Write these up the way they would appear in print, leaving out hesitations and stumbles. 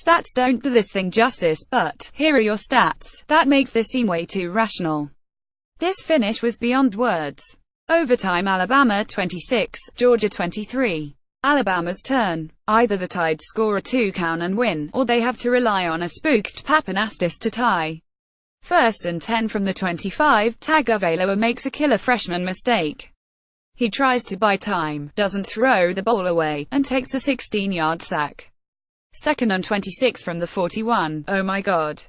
Stats don't do this thing justice, but here are your stats. That makes this seem way too rational. This finish was beyond words. Overtime, Alabama 26, Georgia 23. Alabama's turn. Either the Tide score a 2-count and win, or they have to rely on a spooked Pappanastis to tie. 1st and 10 from the 25, Tagovailoa makes a killer freshman mistake. He tries to buy time, doesn't throw the ball away, and takes a 16-yard sack. 2nd and 26 from the 41, oh my god.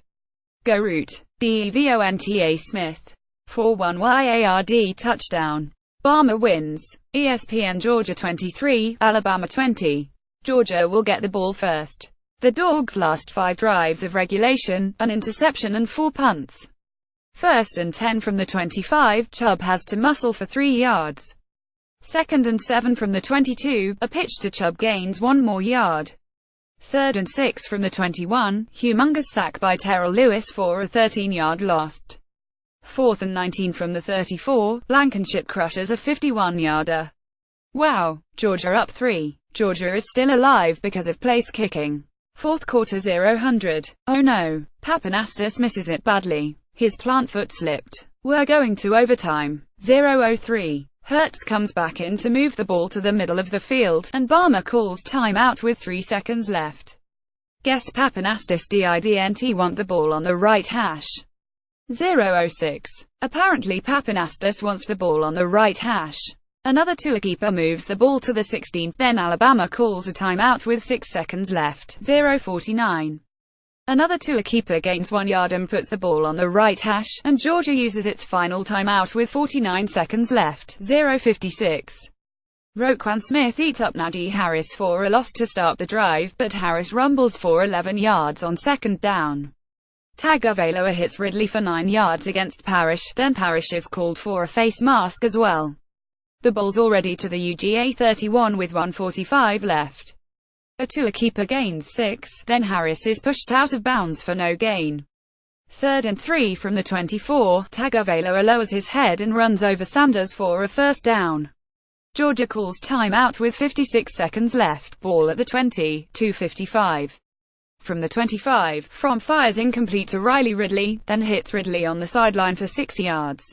Go route. Devonta Smith. 4-1 yard touchdown. Bama wins. ESPN Georgia 23, Alabama 20. Georgia will get the ball first. The Dogs' last 5 drives of regulation, an interception and 4 punts. 1st and 10 from the 25, Chubb has to muscle for 3 yards. 2nd and 7 from the 22, a pitch to Chubb gains 1 more yard. 3rd and 6 from the 21, humongous sack by Terrell Lewis for a 13-yard loss. 4th and 19 from the 34, Blankenship crushes a 51-yarder. Wow, Georgia up 3. Georgia is still alive because of place kicking. 4th quarter 0-100. Oh no, Pappanastis misses it badly. His plant foot slipped. We're going to overtime. 0-3. Hurts comes back in to move the ball to the middle of the field, and Bama calls timeout with 3 seconds left. Guess Pappanastis didn't want the ball on the right hash. 0-6. Apparently Pappanastis wants the ball on the right hash. Another Tua keeper moves the ball to the 16th, then Alabama calls a timeout with 6 seconds left. 0-49. Another Tua keeper gains 1 yard and puts the ball on the right hash, and Georgia uses its final timeout with 49 seconds left. 0-56. Roquan Smith eats up Najee Harris for a loss to start the drive, but Harris rumbles for 11 yards on 2nd down. Tagovailoa hits Ridley for 9 yards against Parrish, then Parrish is called for a face mask as well. The ball's already to the UGA 31 with 1:45 left. A Tua keeper gains 6, then Harris is pushed out of bounds for no gain. 3rd and 3 from the 24, Tagovailoa lowers his head and runs over Sanders for a 1st down. Georgia calls timeout with 56 seconds left, ball at the 20, 2:55. From the 25, Fromm fires incomplete to Riley Ridley, then hits Ridley on the sideline for 6 yards.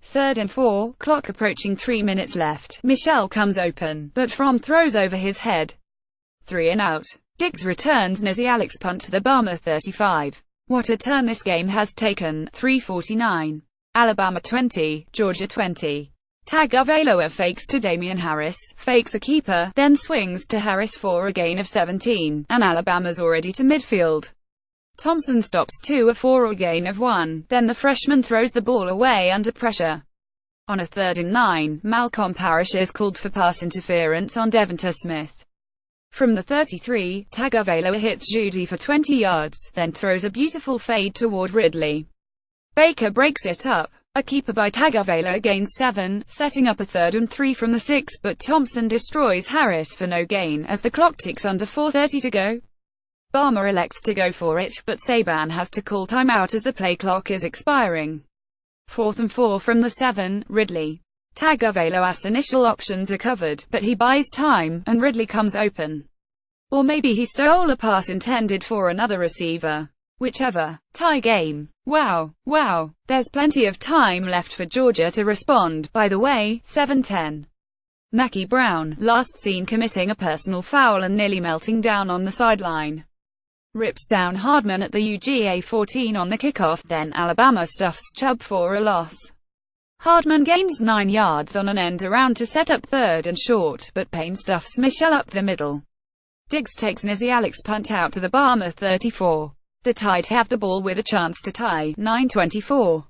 3rd and 4, clock approaching 3 minutes left. Michel comes open, but Fromm throws over his head. 3 and out. Diggs returns Najee Alex punt to the Bama 35. What a turn this game has taken. 3:49. Alabama 20, Georgia 20. Tagovailoa fakes to Damian Harris, fakes a keeper, then swings to Harris for a gain of 17, and Alabama's already to midfield. Thompson stops Tua for a gain of 1, then the freshman throws the ball away under pressure. On a 3rd and 9, Malcolm Parrish is called for pass interference on Devonta Smith. From the 33, Tagovailoa hits Judy for 20 yards, then throws a beautiful fade toward Ridley. Baker breaks it up. A keeper by Tagovailoa gains 7, setting up a 3rd and 3 from the 6, but Thompson destroys Harris for no gain as the clock ticks under 4:30 to go. Bama elects to go for it, but Saban has to call timeout as the play clock is expiring. 4th and 4 from the 7, Ridley. Tagovailoa's initial options are covered, but he buys time, and Ridley comes open. Or maybe he stole a pass intended for another receiver. Whichever. Tie game. Wow. There's plenty of time left for Georgia to respond, by the way. 7-10. Mackie Brown, last seen committing a personal foul and nearly melting down on the sideline. Rips down Hardman at the UGA 14 on the kickoff, then Alabama stuffs Chubb for a loss. Hardman gains 9 yards on an end around to set up 3rd and short, but Payne stuffs Michel up the middle. Diggs takes Najee Alex punt out to the Bama 34. The Tide have the ball with a chance to tie. 9:24.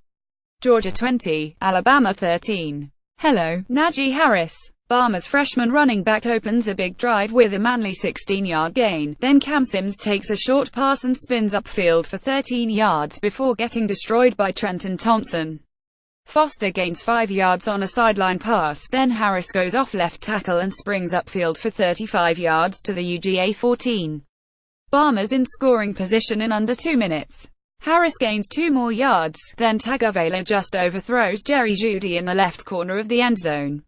Georgia 20, Alabama 13. Hello, Najee Harris. Bama's freshman running back opens a big drive with a manly 16-yard gain, then Cam Sims takes a short pass and spins upfield for 13 yards before getting destroyed by Trenton Thompson. Foster gains 5 yards on a sideline pass, then Harris goes off left tackle and springs upfield for 35 yards to the UGA 14. Bama's in scoring position in under 2 minutes. Harris gains 2 more yards, then Tagovailoa just overthrows Jerry Jeudy in the left corner of the end zone.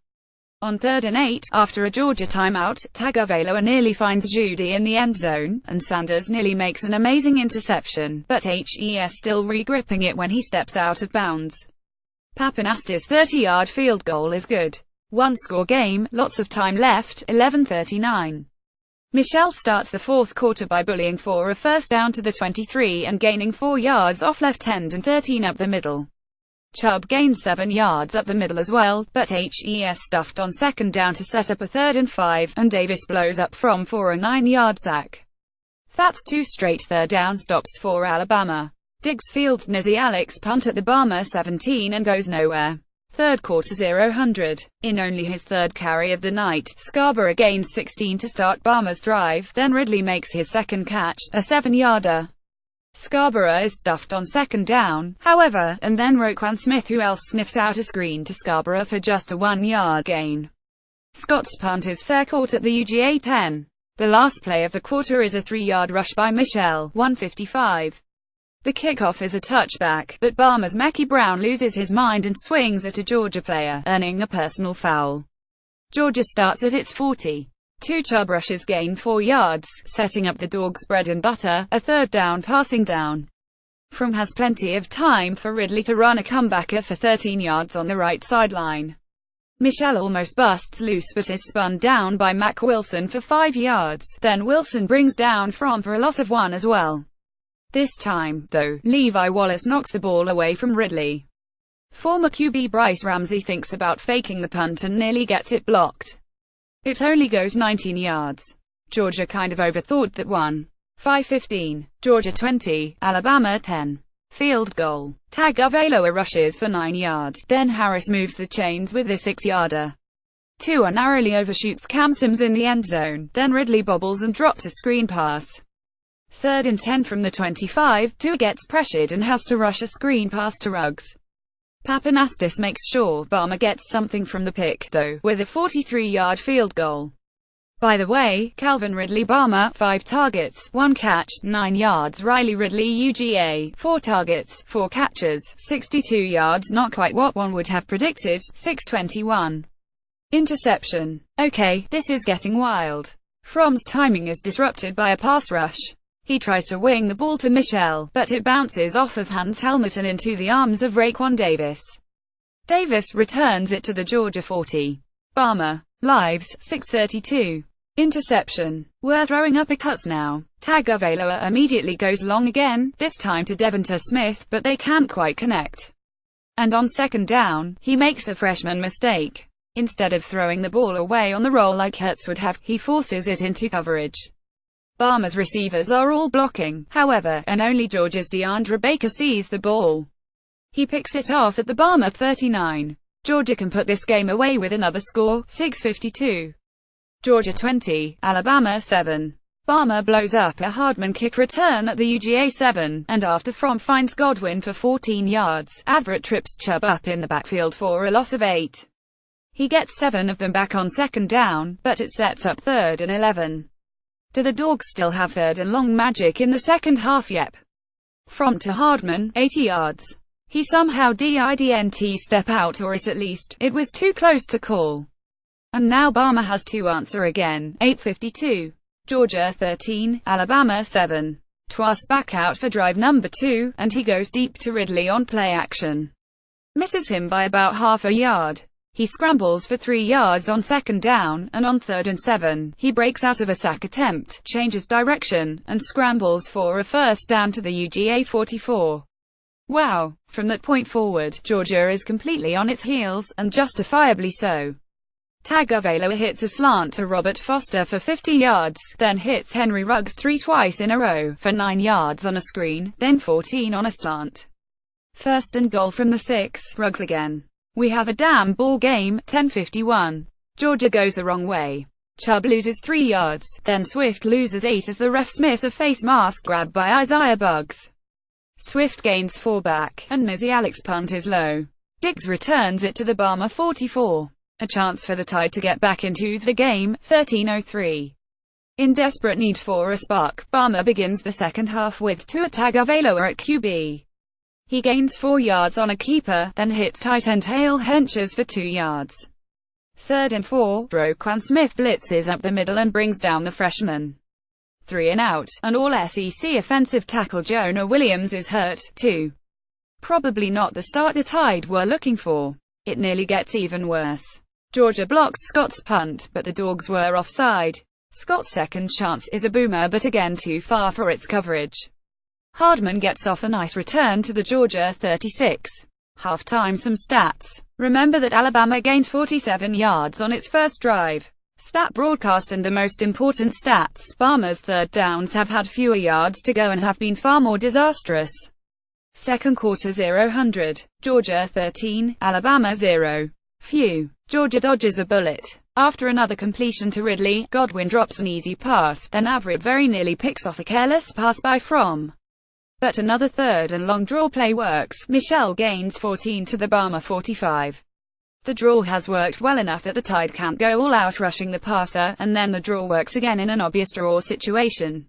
On 3rd and 8, after a Georgia timeout, Tagovailoa nearly finds Jeudy in the end zone, and Sanders nearly makes an amazing interception, but HES still re-gripping it when he steps out of bounds. Papanasti's 30-yard field goal is good. One-score game, lots of time left, 11:39. Michel starts the fourth quarter by bullying for a first down to the 23 and gaining 4 yards off left end and 13 up the middle. Chubb gains 7 yards up the middle as well, but HES stuffed on second down to set up a 3rd and 5, and Davis blows up from for a 9-yard sack. That's 2 straight third down stops for Alabama. Diggs fields Nizzy Alex punt at the Bama 17 and goes nowhere. Third quarter 0-100. In only his third carry of the night, Scarborough gains 16 to start Bama's drive, then Ridley makes his second catch, a 7-yarder. Scarborough is stuffed on second down, however, and then Roquan Smith who else sniffs out a screen to Scarborough for just a 1-yard gain. Scott's punt is fair caught at the UGA 10. The last play of the quarter is a 3-yard rush by Michel, 155. The kickoff is a touchback, but Bama's Mackie Brown loses his mind and swings at a Georgia player, earning a personal foul. Georgia starts at its 40. 2 Chubb rushes gain 4 yards, setting up the Dogs' bread and butter, a third down passing down. Fromm has plenty of time for Ridley to run a comebacker for 13 yards on the right sideline. Michel almost busts loose but is spun down by Mack Wilson for 5 yards, then Wilson brings down Fromm for a loss of 1 as well. This time, though, Levi Wallace knocks the ball away from Ridley. Former QB Bryce Ramsey thinks about faking the punt and nearly gets it blocked. It only goes 19 yards. Georgia kind of overthought that one. 5:15. Georgia 20, Alabama 10. Field goal. Tagovailoa rushes for 9 yards, then Harris moves the chains with a 6-yarder. Tua narrowly overshoots Cam Sims in the end zone, then Ridley bobbles and drops a screen pass. 3rd and 10 from the 25, Tua gets pressured and has to rush a screen pass to Ruggs. Papanasti's makes sure Bama gets something from the pick, though, with a 43-yard field goal. By the way, Calvin Ridley Bama, 5 targets, 1 catch, 9 yards. Riley Ridley UGA, 4 targets, 4 catches, 62 yards. Not quite what one would have predicted, 6:21. Interception. Okay, this is getting wild. Fromm's timing is disrupted by a pass rush. He tries to wing the ball to Michel, but it bounces off of Hans' helmet and into the arms of Raekwon Davis. Davis returns it to the Georgia 40. Bama. Lives, 6:32. Interception. We're throwing uppercuts now. Tagovailoa immediately goes long again, this time to Devonta Smith, but they can't quite connect. And on second down, he makes a freshman mistake. Instead of throwing the ball away on the roll like Hurts would have, he forces it into coverage. Bama's receivers are all blocking, however, and only Georgia's DeAndre Baker sees the ball. He picks it off at the Bama 39. Georgia can put this game away with another score, 6:52. Georgia 20, Alabama 7. Bama blows up a Hardman kick return at the UGA 7, and after Fromm finds Godwin for 14 yards, Averett trips Chubb up in the backfield for a loss of 8. He gets 7 of them back on second down, but it sets up 3rd and 11. Do the Dogs still have 3rd and long magic in the second half? Yep. Fromm to Hardman, 80 yards. He somehow didn't step out, or at least, it was too close to call. And now Bama has to answer again, 8:52. Georgia 13, Alabama 7. Twas back out for drive number 2, and he goes deep to Ridley on play action. Misses him by about half a yard. He scrambles for 3 yards on second down, and on 3rd and 7, he breaks out of a sack attempt, changes direction, and scrambles for a first down to the UGA 44. Wow. From that point forward, Georgia is completely on its heels, and justifiably so. Tagovailoa hits a slant to Robert Foster for 50 yards, then hits Henry Ruggs twice in a row, for 9 yards on a screen, then 14 on a slant. First and goal from the 6, Ruggs again. We have a damn ball game, 10:51. Georgia goes the wrong way. Chubb loses 3 yards, then Swift loses 8 as the refs miss a face mask grab by Isaiah Buggs. Swift gains 4 back, and Nizzy Alex punt is low. Diggs returns it to the Bama 44. A chance for the Tide to get back into the game, 13:03. In desperate need for a spark, Bama begins the second half with Tua Tagovailoa at QB. He gains 4 yards on a keeper, then hits tight end Hale Henchers for 2 yards. 3rd and 4, Roquan Smith blitzes up the middle and brings down the freshman. 3 and out, and All-SEC offensive tackle Jonah Williams is hurt, too. Probably not the start the Tide were looking for. It nearly gets even worse. Georgia blocks Scott's punt, but the Dogs were offside. Scott's second chance is a boomer, but again too far for its coverage. Hardman gets off a nice return to the Georgia 36. Halftime. Some stats. Remember that Alabama gained 47 yards on its first drive. Stat broadcast and the most important stats. Bama's third downs have had fewer yards to go and have been far more disastrous. Second quarter 0-100. Georgia 13, Alabama 0. Phew. Georgia dodges a bullet. After another completion to Ridley, Godwin drops an easy pass, then Averett very nearly picks off a careless pass by Fromm. But another third and long draw play works. Michel gains 14 to the Bama 45. The draw has worked well enough that the Tide can't go all out rushing the passer, and then the draw works again in an obvious draw situation.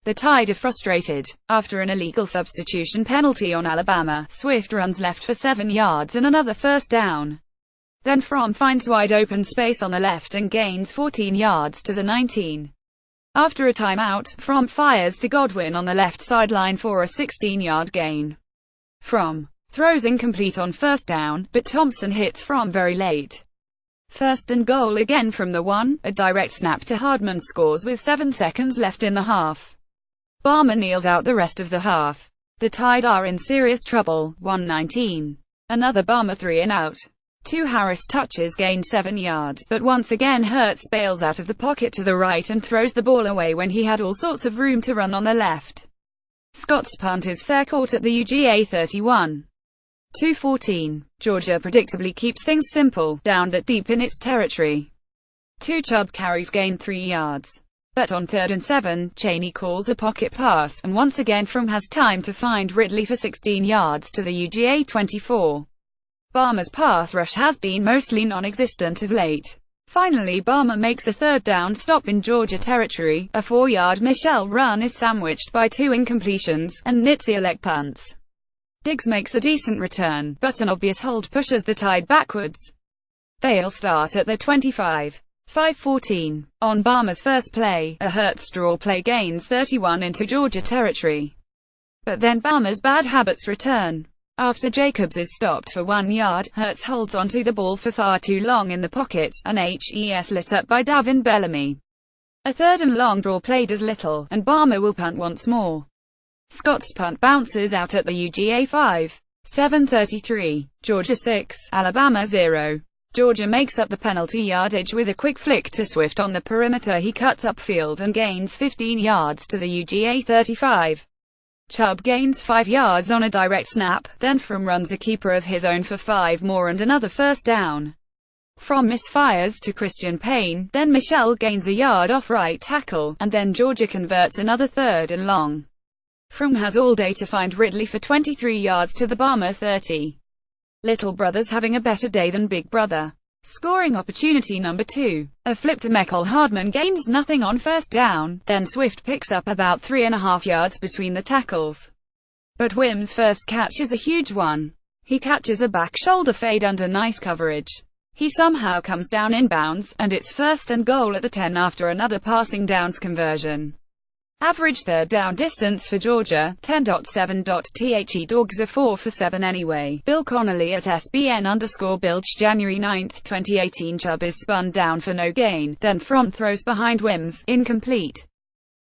The Tide are frustrated. After an illegal substitution penalty on Alabama, Swift runs left for 7 yards and another first down. Then Fromm finds wide open space on the left and gains 14 yards to the 19. After a timeout, Fromm fires to Godwin on the left sideline for a 16-yard gain. Fromm throws incomplete on first down, but Thompson hits Fromm very late. First and goal again from the 1, a direct snap to Hardman scores with 7 seconds left in the half. Bama kneels out the rest of the half. The Tide are in serious trouble. 1:19. Another Bama 3 and out. 2 Harris touches gained 7 yards, but once again Hurts bails out of the pocket to the right and throws the ball away when he had all sorts of room to run on the left. Scott's punt is fair caught at the UGA 31. 2:14. Georgia predictably keeps things simple, down that deep in its territory. 2 Chubb carries gain 3 yards. But on 3rd and 7, Chaney calls a pocket pass, and once again Fromm has time to find Ridley for 16 yards to the UGA 24. Bama's pass rush has been mostly non-existent of late. Finally Bama makes a third down stop in Georgia territory. A 4-yard Michel run is sandwiched by 2 incompletions, and Nitsiolek punts. Diggs makes a decent return, but an obvious hold pushes the Tide backwards. They'll start at the 25. 5:14. On Bama's first play, a Hurts draw play gains 31 into Georgia territory. But then Bama's bad habits return. After Jacobs is stopped for 1 yard, Hurts holds onto the ball for far too long in the pocket, and HES lit up by Davin Bellamy. A third and long draw play does little, and Bama will punt once more. Scott's punt bounces out at the UGA 5. 7:33. Georgia 6, Alabama 0. Georgia makes up the penalty yardage with a quick flick to Swift on the perimeter. He cuts upfield and gains 15 yards to the UGA 35. Chubb gains 5 yards on a direct snap, then Fromm runs a keeper of his own for 5 more and another first down. Fromm misfires to Christian Payne, then Michel gains a yard off right tackle, and then Georgia converts another third and long. Fromm has all day to find Ridley for 23 yards to the Bama 30. Little brother's having a better day than big brother. Scoring opportunity number 2. A flip to Mecole Hardman gains nothing on first down, then Swift picks up about 3.5 yards between the tackles. But Wim's first catch is a huge one. He catches a back shoulder fade under nice coverage. He somehow comes down inbounds, and it's first and goal at the 10 after another passing downs conversion. Average third down distance for Georgia, 10.7. Dogs are 4 for 7 anyway. Bill Connolly at SBN_Bilge January 9, 2018. Chubb is spun down for no gain, then Fromm throws behind Wims, incomplete.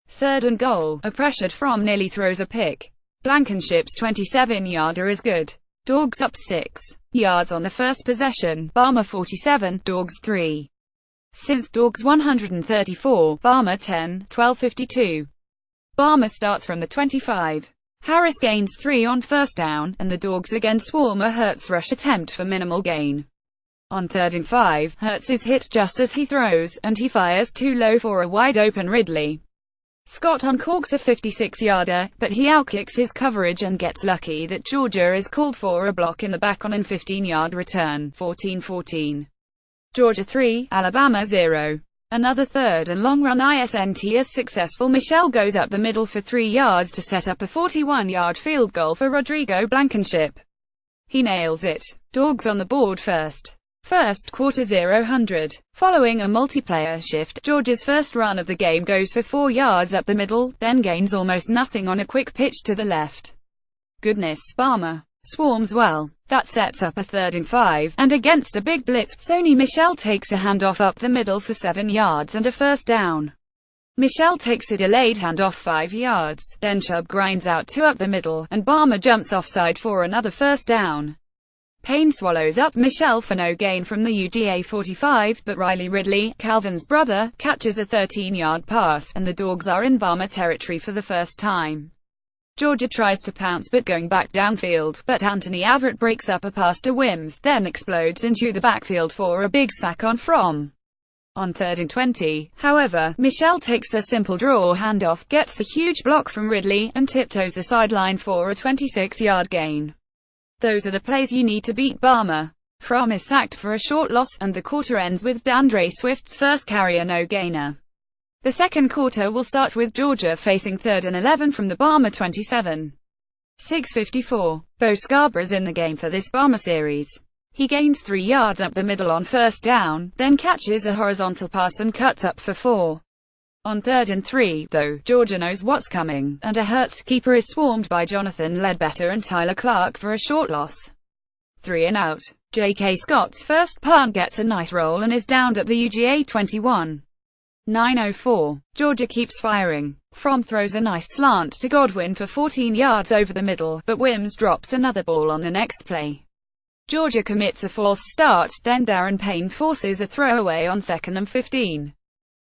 Third and goal, a pressured Fromm nearly throws a pick. Blankenship's 27-yarder is good. Dogs up 6 yards on the first possession, Bama 47, Dogs 3. Since Dogs 134, Bama 10, 12:52. Bama starts from the 25. Harris gains 3 on first down, and the Dogs again swarm a Hurts rush attempt for minimal gain. On 3rd and 5, Hurts is hit just as he throws, and he fires too low for a wide-open Ridley. Scott uncorks a 56-yarder, but he outkicks his coverage and gets lucky that Georgia is called for a block in the back on an 15-yard return. 14-14. Georgia 3, Alabama 0. Another third and long run isn't as successful. Michel goes up the middle for 3 yards to set up a 41-yard field goal for Rodrigo Blankenship. He nails it. Dogs on the board first. First quarter 0-100. Following a multiplayer shift, Georgia's first run of the game goes for 4 yards up the middle, then gains almost nothing on a quick pitch to the left. Goodness, Barmer swarms well. That sets up a 3rd and 5, and against a big blitz, Sony Michel takes a handoff up the middle for 7 yards and a first down. Michel takes a delayed handoff 5 yards, then Chubb grinds out 2 up the middle, and Barmer jumps offside for another first down. Payne swallows up Michel for no gain from the UGA 45, but Riley Ridley, Calvin's brother, catches a 13-yard pass, and the Dogs are in Barmer territory for the first time. Georgia tries to pounce but going back downfield, but Anthony Averett breaks up a pass to Wims, then explodes into the backfield for a big sack on Fromm. On 3rd and 20, however, Michel takes a simple draw handoff, gets a huge block from Ridley, and tiptoes the sideline for a 26-yard gain. Those are the plays you need to beat Barmer. Fromm is sacked for a short loss, and the quarter ends with DeAndre Swift's first carry a no-gainer. The second quarter will start with Georgia facing 3rd and 11 from the Barmer 27. 6:54. Bo Scarborough's in the game for this Barmer series. He gains 3 yards up the middle on first down, then catches a horizontal pass and cuts up for 4. On 3rd and 3, though, Georgia knows what's coming, and a Hurts keeper is swarmed by Jonathan Ledbetter and Tyler Clark for a short loss. 3 and out. J.K. Scott's first punt gets a nice roll and is downed at the UGA 21. 9:04. Georgia keeps firing. Fromm throws a nice slant to Godwin for 14 yards over the middle, but Wims drops another ball on the next play. Georgia commits a false start, then Darren Payne forces a throwaway on 2nd and 15.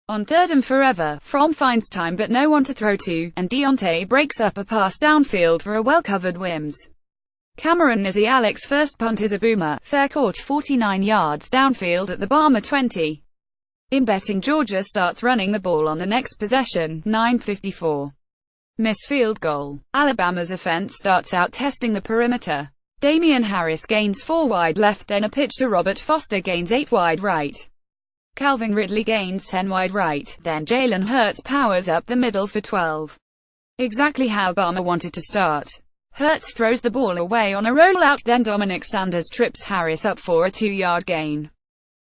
On 3rd and forever, Fromm finds time but no one to throw to, and Deontay breaks up a pass downfield for a well-covered Wims. Cameron Nizialik's first punt is a boomer, fair caught 49 yards downfield at the Barmer 20. In betting, Georgia starts running the ball on the next possession. 9:54. Missed field goal. Alabama's offense starts out testing the perimeter. Damian Harris gains 4 wide left, then a pitch to Robert Foster gains 8 wide right. Calvin Ridley gains 10 wide right, then Jalen Hurts powers up the middle for 12. Exactly how Barmer wanted to start. Hurts throws the ball away on a rollout, then Dominic Sanders trips Harris up for a 2-yard gain.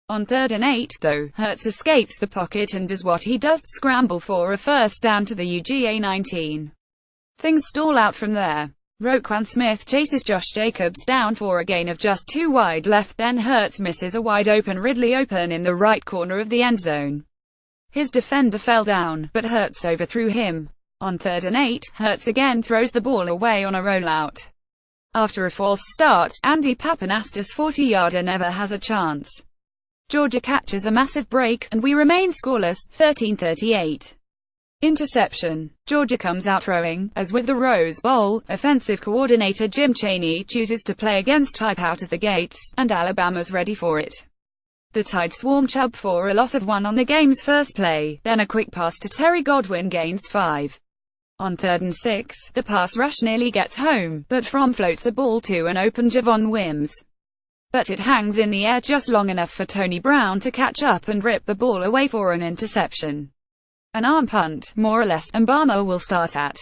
On 3rd and 8, though, Hurts escapes the pocket and does what he does, scramble for a first down to the UGA 19. Things stall out from there. Roquan Smith chases Josh Jacobs down for a gain of just 2 wide left, then Hurts misses a wide-open Ridley open in the right corner of the end zone. His defender fell down, but Hurts overthrew him. On 3rd and 8, Hurts again throws the ball away on a rollout. After a false start, Andy Papanasta's 40-yarder never has a chance. Georgia catches a massive break, and we remain scoreless, 13-38. Interception. Georgia comes out throwing. As with the Rose Bowl, offensive coordinator Jim Chaney chooses to play against hype out of the gates, and Alabama's ready for it. The Tide swarm Chubb for a loss of 1 on the game's first play, then a quick pass to Terry Godwin gains 5. On 3rd and 6, the pass rush nearly gets home, but Fromm floats a ball to an open Javon Wims. But it hangs in the air just long enough for Tony Brown to catch up and rip the ball away for an interception. An arm punt, more or less, and Barmer will start at.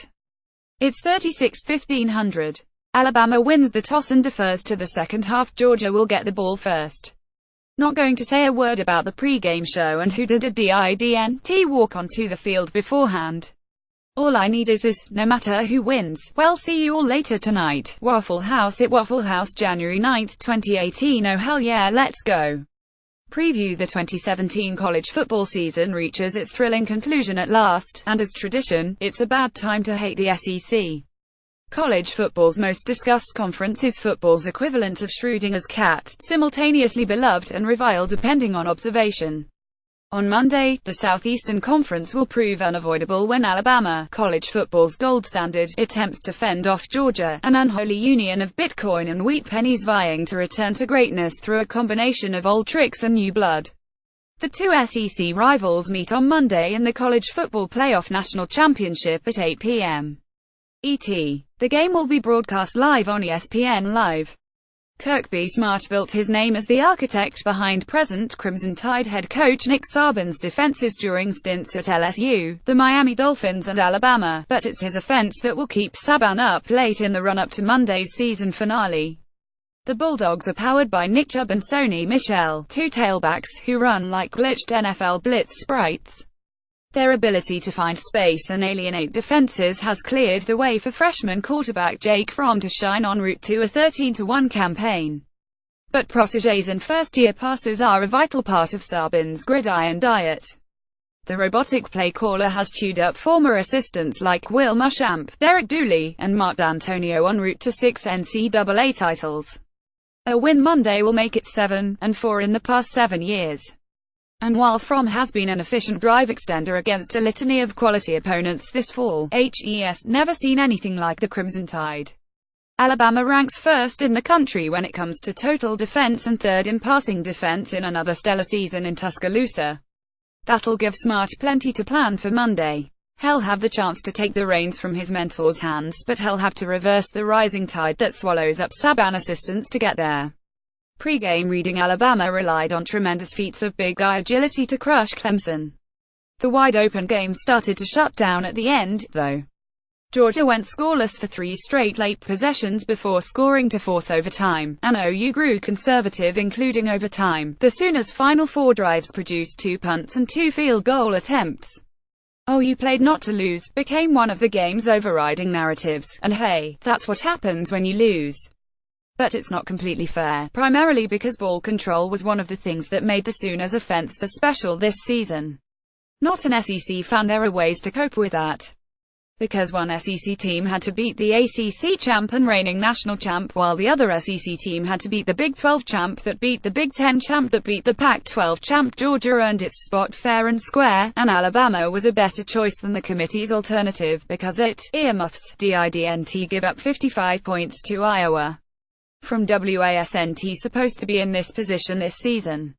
It's 36-1500. Alabama wins the toss and defers to the second half. Georgia will get the ball first. Not going to say a word about the pre-game show and who did a didn't walk onto the field beforehand. All I need is this, no matter who wins. Well, see you all later tonight. Waffle House at Waffle House, January 9, 2018. Oh hell yeah, let's go. Preview. The 2017 college football season reaches its thrilling conclusion at last, and as tradition, it's a bad time to hate the SEC. College football's most discussed conference is football's equivalent of Schrodinger's cat, simultaneously beloved and reviled depending on observation. On Monday, the Southeastern Conference will prove unavoidable when Alabama, college football's gold standard, attempts to fend off Georgia, an unholy union of Bitcoin and wheat pennies vying to return to greatness through a combination of old tricks and new blood. The two SEC rivals meet on Monday in the College Football Playoff National Championship at 8 p.m. ET. The game will be broadcast live on ESPN Live. Kirby Smart built his name as the architect behind present Crimson Tide head coach Nick Saban's defenses during stints at LSU, the Miami Dolphins and Alabama, but it's his offense that will keep Saban up late in the run-up to Monday's season finale. The Bulldogs are powered by Nick Chubb and Sony Michel, two tailbacks who run like glitched NFL blitz sprites. Their ability to find space and alienate defenses has cleared the way for freshman quarterback Jake Fromm to shine en route to a 13-1 campaign. But protégés and first-year passers are a vital part of Saban's gridiron diet. The robotic play caller has chewed up former assistants like Will Muschamp, Derek Dooley, and Mark D'Antonio en route to 6 NCAA titles. A win Monday will make it 7-4 in the past 7 years. And while Fromm has been an efficient drive extender against a litany of quality opponents this fall, HES never seen anything like the Crimson Tide. Alabama ranks first in the country when it comes to total defense and third in passing defense in another stellar season in Tuscaloosa. That'll give Smart plenty to plan for Monday. He'll have the chance to take the reins from his mentor's hands, but he'll have to reverse the rising tide that swallows up Saban assistants to get there. Pre-game reading: Alabama relied on tremendous feats of big guy agility to crush Clemson. The wide-open game started to shut down at the end, though. Georgia went scoreless for 3 straight late possessions before scoring to force overtime, and OU grew conservative including overtime. The Sooners' final 4 drives produced 2 punts and 2 field goal attempts. OU played not to lose became one of the game's overriding narratives, and hey, that's what happens when you lose. But it's not completely fair, primarily because ball control was one of the things that made the Sooners' offense so special this season. Not an SEC fan, there are ways to cope with that. Because one SEC team had to beat the ACC champ and reigning national champ, while the other SEC team had to beat the Big 12 champ that beat the Big 10 champ that beat the Pac-12 champ. Georgia earned its spot fair and square, and Alabama was a better choice than the committee's alternative, because it earmuffs didn't give up 55 points to Iowa. From WASNT, supposed to be in this position this season.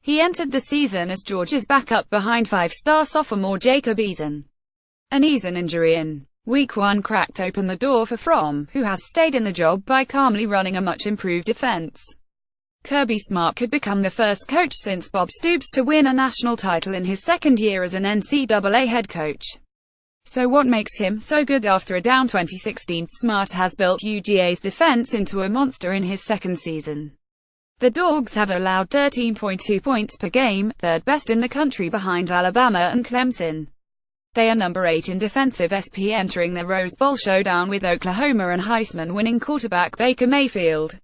He entered the season as Georgia's backup behind 5-star sophomore Jacob Eason. An Eason injury in Week 1 cracked open the door for Fromm, who has stayed in the job by calmly running a much-improved defense. Kirby Smart could become the first coach since Bob Stoops to win a national title in his second year as an NCAA head coach. So what makes him so good after a down 2016? Smart has built UGA's defense into a monster in his second season. The Dogs have allowed 13.2 points per game, third best in the country behind Alabama and Clemson. They are number 8 in defensive SP, entering the Rose Bowl showdown with Oklahoma and Heisman-winning quarterback Baker Mayfield.